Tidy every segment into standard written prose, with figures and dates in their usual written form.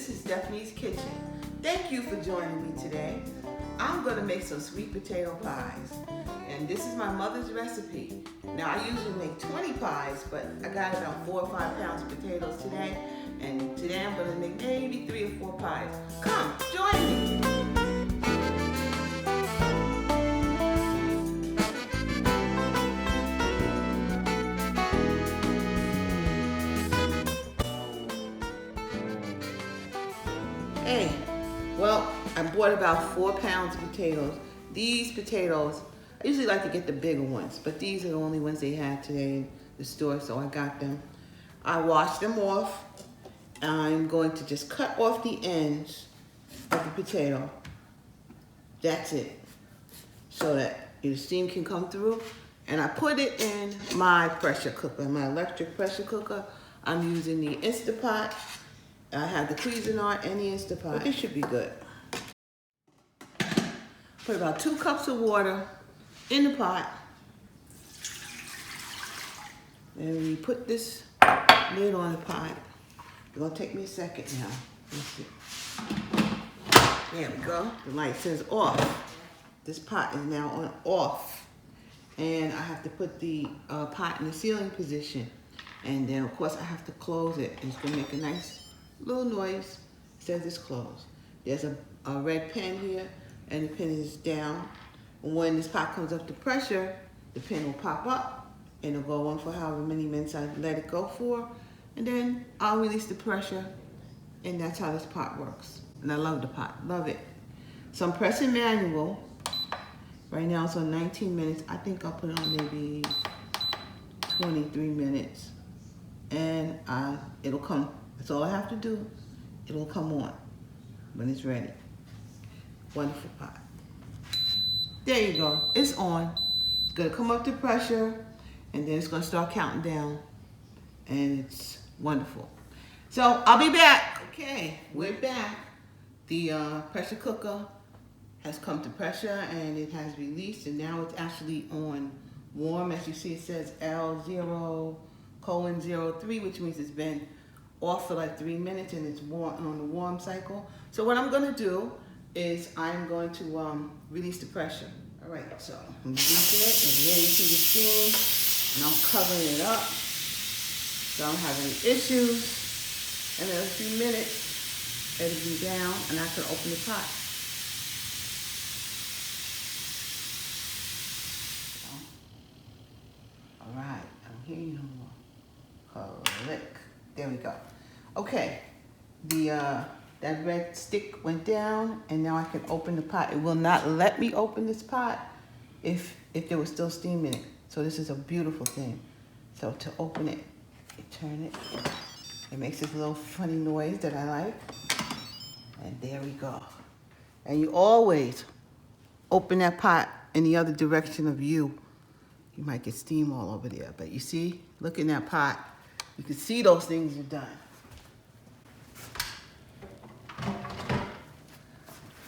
this is Stephanie's Kitchen. Thank you for joining me today. I'm gonna make some sweet potato pies. And this is my mother's recipe. Now I usually make 20 pies, but I got about 4 or 5 pounds of potatoes today. And today I'm gonna make maybe 3 or 4 pies. Come, join me. Hey, well, I bought about 4 pounds of potatoes. These potatoes, I usually like to get the bigger ones, but these are the only ones they had today in the store, so I got them. I washed them off. I'm going to just cut off the ends of the potato. That's it, so that the steam can come through. And I put it in my pressure cooker, my electric pressure cooker. I'm using the Insta Pot. I have the Cuisinart and the Insta Pot. But this should be good. Put about 2 cups of water in the pot. And we put this lid on the pot. It's gonna take me a second now. Let's see. There we go. The light says off. This pot is now on off. And I have to put the pot in the sealing position. And then of course I have to close it. It's gonna make a nice little noise. It says it's closed. There's a red pin here, and the pin is down. When this pot comes up to pressure, the pin will pop up, and it'll go on for however many minutes I let it go for, and then I'll release the pressure, and that's how this pot works. And I love the pot, love it. So I'm pressing manual. Right now it's on 19 minutes. I think I'll put it on maybe 23 minutes, and it'll come. That's all I have to do. It'll come on when it's ready. Wonderful pot. There you go. It's on. It's gonna come up to pressure, and then it's gonna start counting down, and it's wonderful. So I'll be back. Okay, we're back. The pressure cooker has come to pressure, and it has released, and now it's actually on warm. As you see, it says L0:03, which means it's been off for like 3 minutes, and it's warm on the warm cycle. So what I'm gonna do is I'm going to release the pressure. All right, so I'm releasing it, and here you see the steam, and I'm covering it up so I don't have any issues. And in a few minutes, it'll be down, and I can open the pot. All right, I don't hear you no more. Click. There we go. Okay, that red stick went down, and now I can open the pot. It will not let me open this pot if there was still steam in it. So this is a beautiful thing. So to open it, you turn it. It makes this little funny noise that I like. And there we go. And you always open that pot in the other direction of you. You might get steam all over there, but you see, look in that pot. You can see those things are done.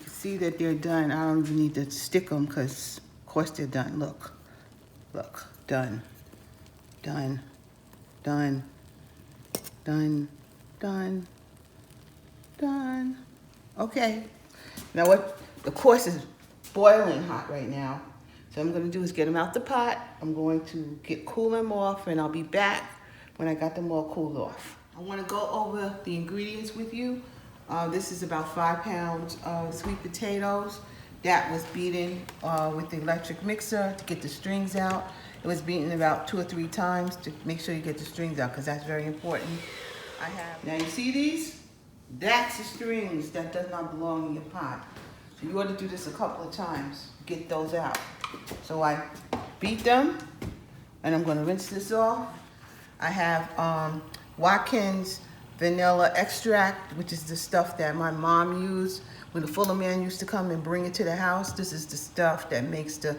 You see that they're done. I don't even need to stick them because, of course, they're done. Look, look, done, done, done, done, done, done. Okay. Now what? The course is boiling hot right now. So what I'm going to do is get them out the pot. I'm going to cool them off, and I'll be back when I got them all cooled off. I want to go over the ingredients with you. This is about 5 pounds of sweet potatoes. That was beaten with the electric mixer to get the strings out. It was beaten about 2 or 3 times to make sure you get the strings out, because that's very important. Now you see these? That's the strings that does not belong in your pot. So you ought to do this a couple of times to get those out. So I beat them, and I'm going to rinse this off. I have Watkins vanilla extract, which is the stuff that my mom used when the Fuller man used to come and bring it to the house. This is the stuff that makes the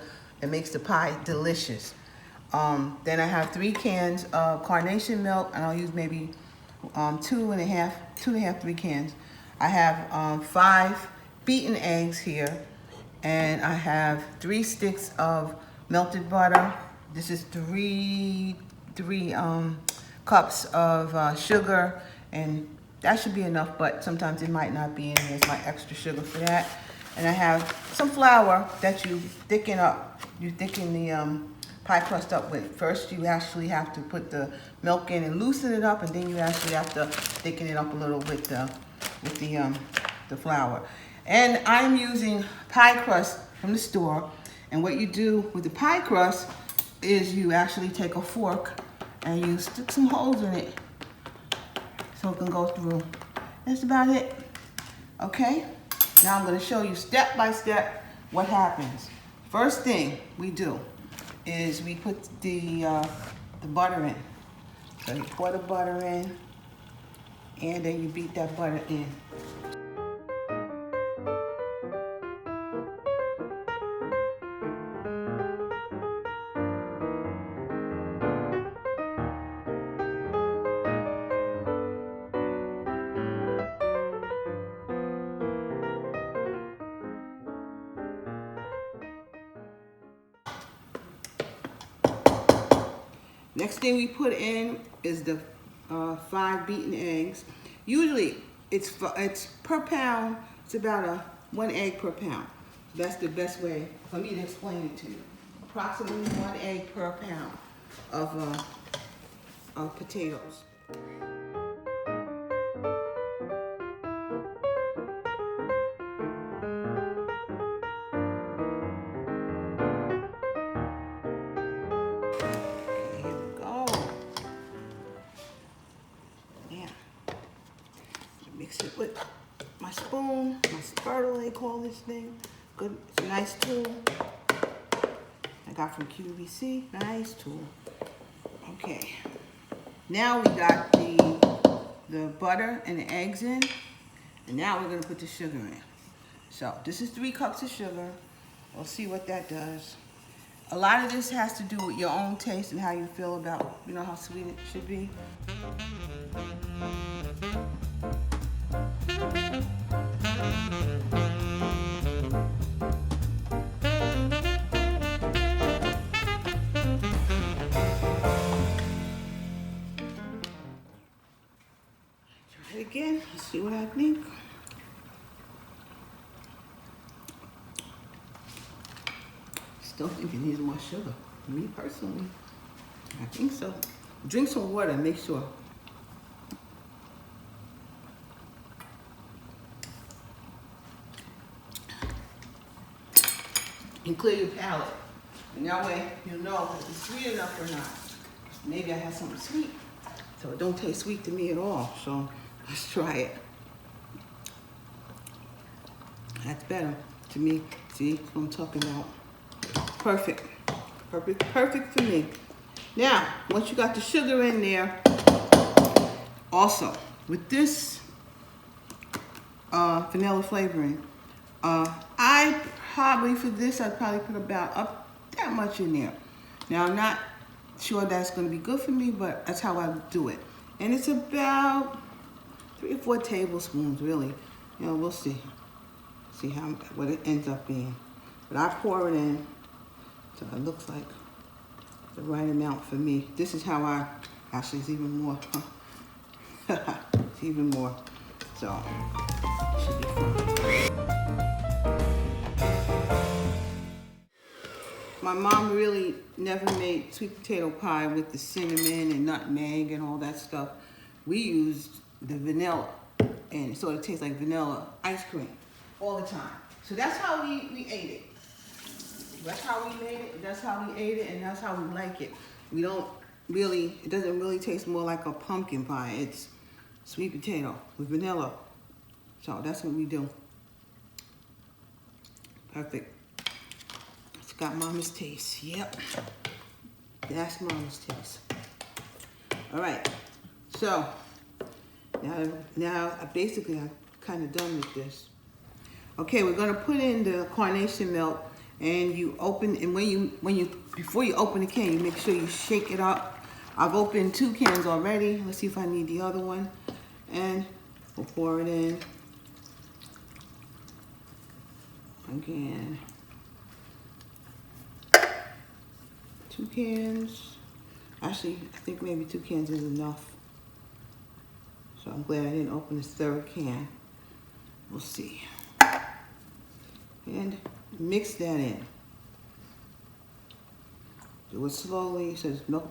pie delicious. Then I have 3 cans of carnation milk, and I'll use maybe 3 cans. I have 5 beaten eggs here, and I have 3 sticks of melted butter. This is 3 cups of sugar, and that should be enough, but sometimes it might not be, and there's my extra sugar for that. And I have some flour that you thicken up. You thicken the pie crust up with. First, you actually have to put the milk in and loosen it up, and then you actually have to thicken it up a little with the flour. And I'm using pie crust from the store. And what you do with the pie crust is you actually take a fork and you stick some holes in it so it can go through. That's about it. Okay? Now I'm going to show you step by step what happens. First thing we do is we put the butter in. So you pour the butter in, and then you beat that butter in. Next thing we put in is the 5 beaten eggs. Usually it's per pound. It's about 1 egg per pound. That's the best way for me to explain it to you. Approximately 1 egg per pound of potatoes. Mix it with my spoon, my spurtle they call this thing. Good, it's a nice tool. I got from QVC, nice tool. Okay, now we got the butter and the eggs in, and now we're gonna put the sugar in. So this is 3 cups of sugar. We'll see what that does. A lot of this has to do with your own taste and how you feel about, you know, how sweet it should be. Try it again, let's see what I think. Still think it needs more sugar. Me personally, I think so. Drink some water and make sure. And clear your palate. And that way you'll know if it's sweet enough or not. Maybe I have something sweet, so it don't taste sweet to me at all. So let's try it. That's better to me. See what I'm talking about? Perfect. Perfect, perfect for me. Now, once you got the sugar in there, also with this vanilla flavoring, I probably for this I'd probably put about up that much in there. Now I'm not sure that's going to be good for me, but that's how I do it. And it's about 3 or 4 tablespoons, really. You know, we'll see. See what it ends up being. But I pour it in, so it looks like the right amount for me. This is how actually it's even more. It's even more. So it should be fine. My mom really never made sweet potato pie with the cinnamon and nutmeg and all that stuff. We used the vanilla, and it sort of tastes like vanilla ice cream all the time. So that's how we ate it. That's how we made it, that's how we ate it, and that's how we like it. We don't really, it doesn't really taste more like a pumpkin pie. It's sweet potato with vanilla. So that's what we do. Perfect. It's got Mama's taste, yep. That's Mama's taste. All right, so now basically I'm kind of done with this. Okay, we're gonna put in the carnation milk. And you open, and before you open the can, you make sure you shake it up. I've opened 2 cans already. Let's see if I need the other one. And we'll pour it in. Again. 2 cans. Actually, I think maybe 2 cans is enough. So I'm glad I didn't open this third can. We'll see. And mix that in. Do it slowly. It says milk